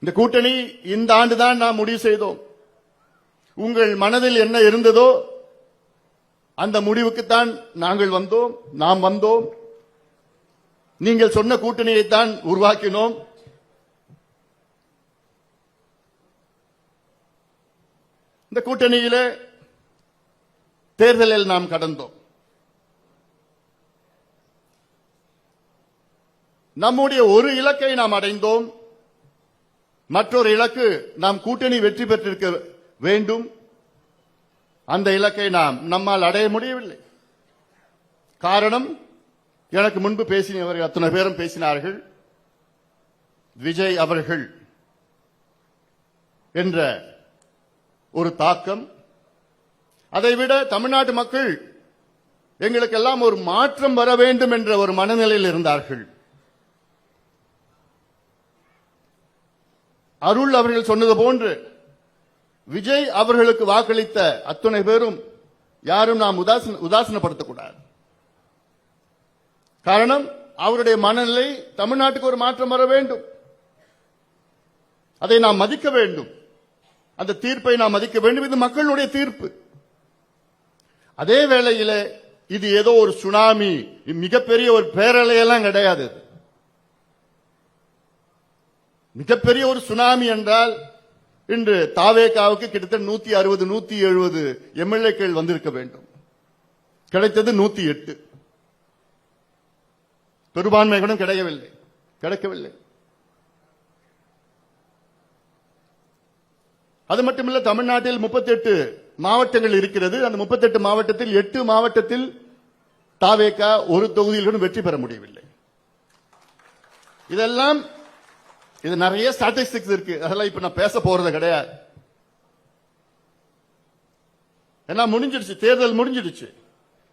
இந்த கூட்டணி இந்த ஆண்டுதான் நாம் முடிவு செய்தோம். உங்கள் மனதில் என்ன இருந்ததோ அந்த முடிவுக்குத்தான் நாம் வந்தோம். நீங்கள் சொன்ன கூட்டணியைத்தான் உருவாக்கினோம். இந்த கூட்டணியிலே தேர்தலில் நாம் கடந்தோம். நம்முடைய ஒரு இலக்கை நாம் அடைந்தோம். மற்றொரு இலக்கு நாம் கூட்டணி வெற்றி பெற்றிருக்க வேண்டும். அந்த இலக்கை நம்மால் அடைய முடியவில்லை. காரணம், எனக்கு முன்பு பேசினவர்கள் அத்தனை பேரும் பேசினார்கள். விஜய் அவர்கள் என்ற ஒரு தாக்கம், அதைவிட தமிழ்நாட்டு மக்கள் எங்களுக்கெல்லாம் ஒரு மாற்றம் வர வேண்டும் என்ற ஒரு மனநிலையில் இருந்தார்கள். அருள் அவர்கள் சொன்னது போன்று விஜய் அவர்களுக்கு வாக்களித்த அத்தனை பேரும் யாரும் நாம் உதாசீனப்படுத்தக்கூடாது. காரணம், அவருடைய மனநிலை தமிழ்நாட்டுக்கு ஒரு மாற்றம் வர வேண்டும். அதை நாம் மதிக்க வேண்டும். அந்த தீர்ப்பை நாம் மதிக்க வேண்டும். இது மக்களுடைய தீர்ப்பு. அதே வேளையில் இது ஏதோ ஒரு சுனாமி, மிகப்பெரிய ஒரு பேரலையெல்லாம் கிடையாது. மிகப்பெரிய ஒரு சுனாமி என்றால் இன்று தாவேகாவுக்கு கிட்டத்தட்ட 160 170 எம்எல்ஏக்கள் வந்திருக்க வேண்டும். கிடைத்தது 108. பெரும்பான்மை கூட கிடைக்கவில்லை. அது மட்டுமல்ல, தமிழ்நாட்டில் 38 மாவட்டங்கள் இருக்கிறது. அந்த 38 மாவட்டத்தில் 8 மாவட்டத்தில் தாவேகா ஒரு தொகுதியிலும் வெற்றி பெற முடியவில்லை. இதெல்லாம் இது நிறைய ஸ்டாட்டிஸ்டிக்ஸ் இருக்கு. அதெல்லாம் இப்ப நான் பேச போறது கிடையாது. எல்லாம் முடிஞ்சிடுச்சு, தேர்தல் முடிஞ்சிடுச்சு.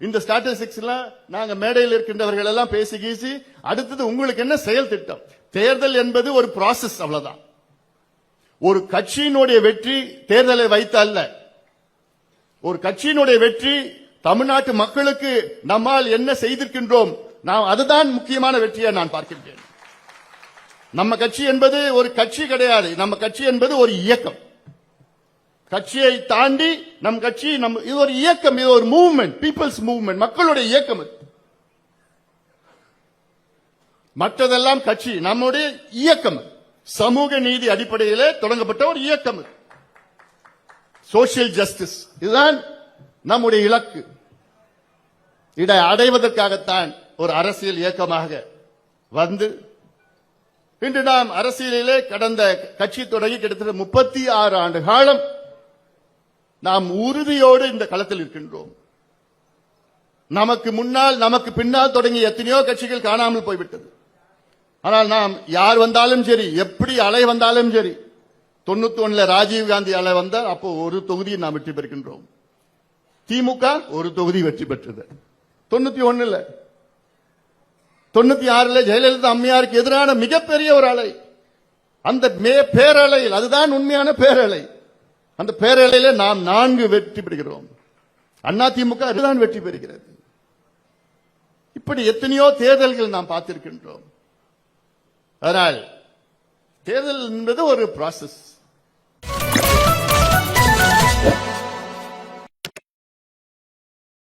இந்த ஸ்டாட்டிஸ்டிக்ஸ் எல்லாம் நாங்க மேடையில் இருக்கின்றவர்கள் எல்லாம் பேசி கீசி அடுத்தது உங்களுக்கு என்ன செயல் திட்டம். தேர்தல் என்பது ஒரு ப்ராசஸ், அவ்வளவுதான். ஒரு கட்சியினுடைய வெற்றி தேர்தலை வைத்து அல்ல. ஒரு கட்சியினுடைய வெற்றி தமிழ்நாட்டு மக்களுக்கு நம்மால் என்ன செய்திருக்கின்றோம், அதுதான் முக்கியமான வெற்றியை நான் பார்க்கின்றேன். நம்ம கட்சி என்பது ஒரு கட்சி கிடையாது. நம்ம கட்சி என்பது ஒரு இயக்கம். கட்சியை தாண்டி நம் கட்சி இது ஒரு இயக்கம், இது ஒரு மூவ்மெண்ட், பீப்புள்ஸ் மூவ்மெண்ட், மக்களுடைய இயக்கம். மற்றதெல்லாம் கட்சி, நம்முடைய இயக்கம். சமூக நீதி அடிப்படையிலே தொடங்கப்பட்ட ஒரு இயக்கம். சோசியல் ஜஸ்டிஸ், இதுதான் நம்முடைய இலக்கு. இதை அடைவதற்காகத்தான் ஒரு அரசியல் இயக்கமாக வந்து இன்று நாம் அரசியலிலே கடந்த கட்சி தொடங்கி கிட்டத்தட்ட 36 ஆண்டு காலம் நாம் உறுதியோடு இந்த களத்தில் இருக்கின்றோம். நமக்கு முன்னால் நமக்கு பின்னால் தொடங்கிய எத்தனையோ கட்சிகள் காணாமல் போய்விட்டது. ஆனால் நாம் யார் வந்தாலும் சரி, எப்படி அலை வந்தாலும் சரி, 91 ராஜீவ்காந்தி அலை வந்தால் அப்போ ஒரு தொகுதியை நாம் வெற்றி பெறுகின்றோம். திமுக ஒரு தொகுதி வெற்றி பெற்றது. 91 96 ஜெயலலிதா அம்மையாருக்கு எதிரான மிகப்பெரிய ஒரு அலை. அந்த பேரலையில், அதுதான் உண்மையான பேரலை. அந்த பேரலையில நாம் 4 வெற்றி பெறுகிறோம். அதிமுக அதுதான் வெற்றி பெறுகிறது. இப்படி எத்தனையோ தேர்தல்கள் நாம் பார்த்திருக்கின்றோம். அதனால் தேர்தல் என்பது ஒரு ப்ராசஸ்.